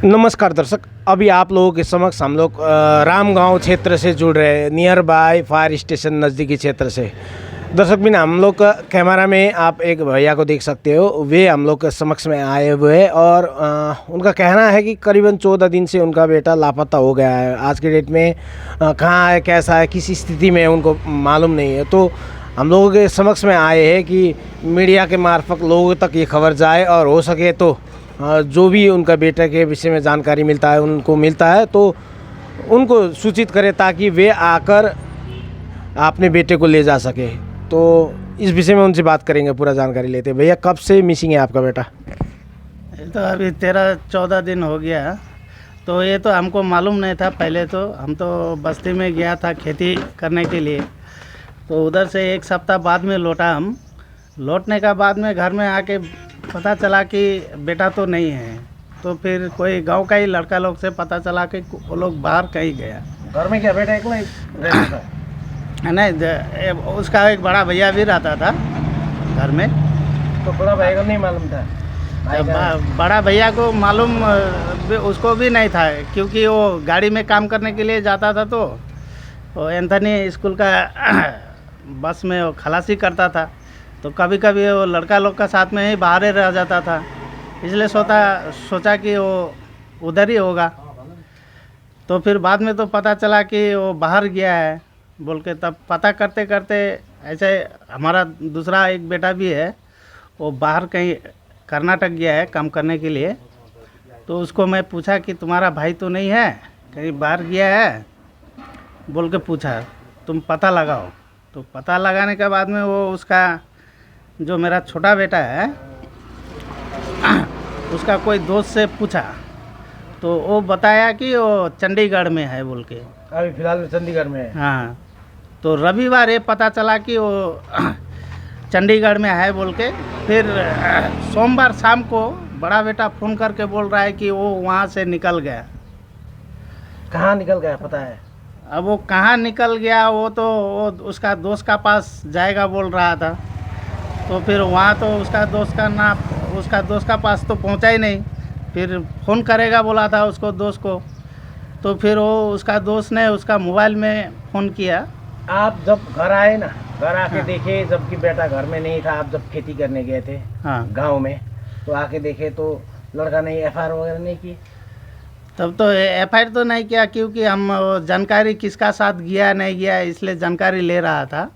नमस्कार दर्शक, अभी आप लोगों के समक्ष हम लोग रामगांव क्षेत्र से जुड़ रहे हैं, नियर बाय फायर स्टेशन नज़दीकी क्षेत्र से। दर्शक बिन हम लोग का कैमरा में आप एक भैया को देख सकते हो, वे हम लोग के समक्ष में आए हुए हैं और उनका कहना है कि करीबन 14 दिन से उनका बेटा लापता हो गया है। आज के डेट में कहाँ है, कैसा है, किस स्थिति में है उनको मालूम नहीं है। तो हम लोगों के समक्ष में आए हैं कि मीडिया के मार्फत लोगों तक ये खबर जाए और हो सके तो जो भी उनका बेटे के विषय में जानकारी मिलता है, उनको मिलता है तो उनको सूचित करें ताकि वे आकर अपने बेटे को ले जा सके। तो इस विषय में उनसे बात करेंगे, पूरा जानकारी लेते हैं। भैया, कब से मिसिंग है आपका बेटा? ये तो अभी 13-14 दिन हो गया। तो ये तो हमको मालूम नहीं था। पहले तो हम तो बस्ती में गया था खेती करने के लिए, तो उधर से एक सप्ताह बाद में लौटा। हम लौटने का बाद में घर में आके पता चला कि बेटा तो नहीं है। तो फिर कोई गांव का ही लड़का लोग से पता चला कि वो लोग बाहर कहीं गया। घर में क्या बेटा अकेला ही रहता था? नहीं, उसका एक बड़ा भैया भी रहता था घर में। तो बड़ा भैया को नहीं मालूम था? बड़ा भैया को मालूम उसको भी नहीं था, क्योंकि वो गाड़ी में काम करने के लिए जाता था। तो वो एंथनी स्कूल का बस में वो खलासी करता था, तो कभी कभी वो लड़का लोग का साथ में ही बाहर ही रह जाता था। इसलिए सोचा कि वो उधर ही होगा। तो फिर बाद में तो पता चला कि वो बाहर गया है बोल के। तब पता करते करते ऐसे हमारा दूसरा एक बेटा भी है, वो बाहर कहीं कर्नाटक गया है काम करने के लिए। तो उसको मैं पूछा कि तुम्हारा भाई तो नहीं है, कहीं बाहर गया है बोल के पूछा, तुम पता लगाओ। तो पता लगाने के बाद में वो उसका जो मेरा छोटा बेटा है उसका कोई दोस्त से पूछा, तो वो बताया कि वो चंडीगढ़ में है बोल के। अभी फिलहाल में चंडीगढ़ में है? हाँ। तो रविवार ये पता चला कि वो चंडीगढ़ में है बोल के। फिर सोमवार शाम को बड़ा बेटा फ़ोन करके बोल रहा है कि वो वहाँ से निकल गया। कहाँ निकल गया पता है? अब वो कहाँ निकल गया वो तो वो उसका दोस्त का पास जाएगा बोल रहा था। तो फिर वहाँ तो उसका दोस्त का पास तो पहुँचा ही नहीं। फिर फ़ोन करेगा बोला था उसको दोस्त को। तो फिर वो उसका दोस्त ने उसका मोबाइल में फ़ोन किया। आप जब घर आए ना, घर आके हाँ। देखे जबकि बेटा घर में नहीं था, आप जब खेती करने गए थे हाँ। गांव में, तो आके देखे तो लड़का नहीं, एफआईआर वगैरह नहीं की? तब तो एफआईआर तो नहीं किया, क्योंकि हम वो जानकारी किसका साथ गया नहीं गया इसलिए जानकारी ले रहा था।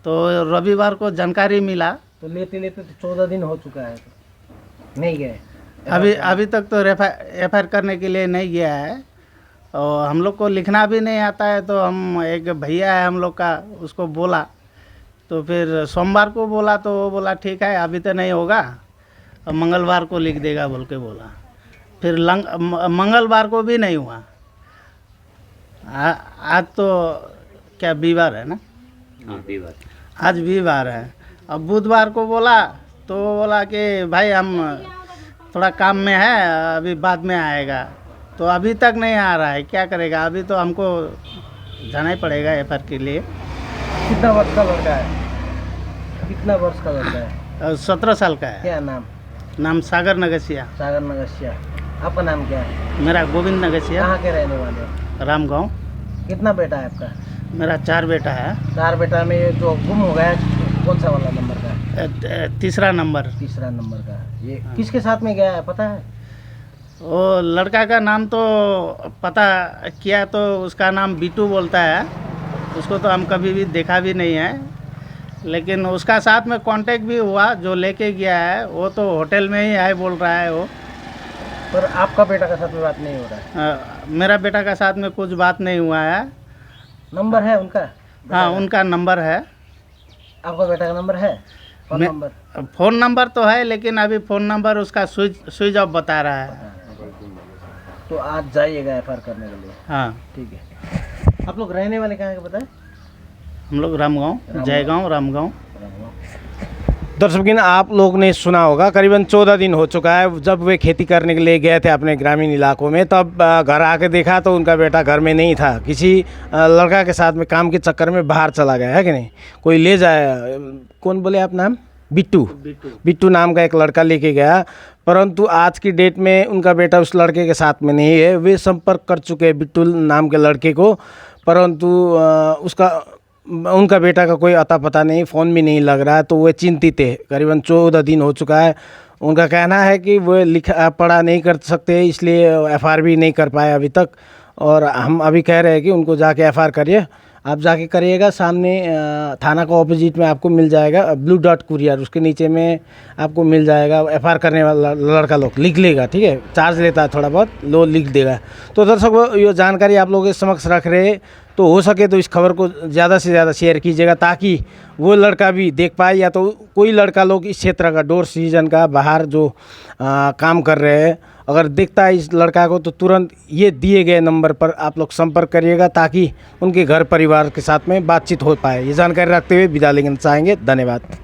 तो रविवार को जानकारी मिला। तो लेते लेते तो 14 दिन हो चुका है, तो नहीं गए अभी तक तो एफआईआर करने के लिए नहीं गया है। और हम लोग को लिखना भी नहीं आता है। तो हम एक भैया है हम लोग का, उसको बोला। तो फिर सोमवार को बोला तो वो बोला ठीक है अभी तो नहीं होगा, और मंगलवार को लिख देगा बोल के बोला। फिर मंगलवार को भी नहीं हुआ। आज तो क्या वीरवार है ना? हाँ, वीरवार। आज वीरवार है। अब बुधवार को बोला तो बोला कि भाई हम थोड़ा काम में है, अभी बाद में आएगा। तो अभी तक नहीं आ रहा है, क्या करेगा? अभी तो हमको जाना ही पड़ेगा एफआईआर के लिए। कितना वर्ष का लड़का है? कितना वर्ष का लड़का है? 17 साल का है। क्या नाम? नाम सागर नगसिया। सागर नगसिया। आपका नाम क्या है? मेरा गोविंद नगसिया। कहाँ के रहने वाले हो? रामगांव। कितना बेटा है आपका? मेरा 4 बेटा है। 4 बेटा में जो गुम हो गया कौन सा वाला नंबर का है? तीसरा नंबर। तीसरा नंबर का। ये किसके साथ में गया है पता है? वो लड़का का नाम तो पता किया तो उसका नाम बीटू बोलता है। उसको तो हम कभी भी देखा भी नहीं है, लेकिन उसका साथ में कांटेक्ट भी हुआ। जो लेके गया है वो तो होटल में ही है बोल रहा है वो। पर आपका बेटा का साथ में बात नहीं हो रहा है? मेरा बेटा का साथ में कुछ बात नहीं हुआ है। नंबर है उनका? हाँ, उनका नंबर है। आपका बेटा का नंबर है? Phone number? फ़ोन नंबर तो है, लेकिन अभी फ़ोन नंबर उसका स्विच ऑफ बता रहा है। तो आज जाइएगा एफआईआर करने के लिए। हाँ, ठीक है। आप लोग रहने वाले कहाँ के पता है? हम लोग रामगांव, जयगांव, रामगांव। दर्शकों, आप लोग ने सुना होगा करीबन 14 दिन हो चुका है जब वे खेती करने के लिए गए थे अपने ग्रामीण इलाकों में। तब घर आके देखा तो उनका बेटा घर में नहीं था, किसी लड़का के साथ में काम के चक्कर में बाहर चला गया है कि नहीं, कोई ले जाए। कौन बोले आप नाम? बिट्टू बिट्टू नाम का एक लड़का लेके गया, परंतु आज की डेट में उनका बेटा उस लड़के के साथ में नहीं है। वे संपर्क कर चुके हैं बिट्टू नाम के लड़के को, परंतु उनका बेटा का कोई अता पता नहीं, फ़ोन भी नहीं लग रहा है। तो वे चिंतित है। करीबन 14 दिन हो चुका है। उनका कहना है कि वो लिखा पढ़ा नहीं कर सकते, इसलिए एफआईआर भी नहीं कर पाए अभी तक। और हम अभी कह रहे हैं कि उनको जाके एफआईआर करिए। आप जाके करिएगा, सामने थाना का ऑपोजिट में आपको मिल जाएगा ब्लू डॉट कुरियर, उसके नीचे में आपको मिल जाएगा। एफआईआर करने वाला लड़का लोग लिख लेगा, ठीक है, चार्ज लेता है थोड़ा बहुत, लो लिख देगा। तो दर्शक ये जानकारी आप लोगों के समक्ष रख रहे हैं, तो हो सके तो इस खबर को ज़्यादा से ज़्यादा शेयर कीजिएगा, ताकि वो लड़का भी देख पाए, या तो कोई लड़का लोग इस क्षेत्र का डोर सीजन का बाहर जो काम कर रहे हैं, अगर दिखता है इस लड़का को, तो तुरंत ये दिए गए नंबर पर आप लोग संपर्क करिएगा, ताकि उनके घर परिवार के साथ में बातचीत हो पाए। ये जानकारी रखते हुए विदा लेना चाहेंगे। धन्यवाद।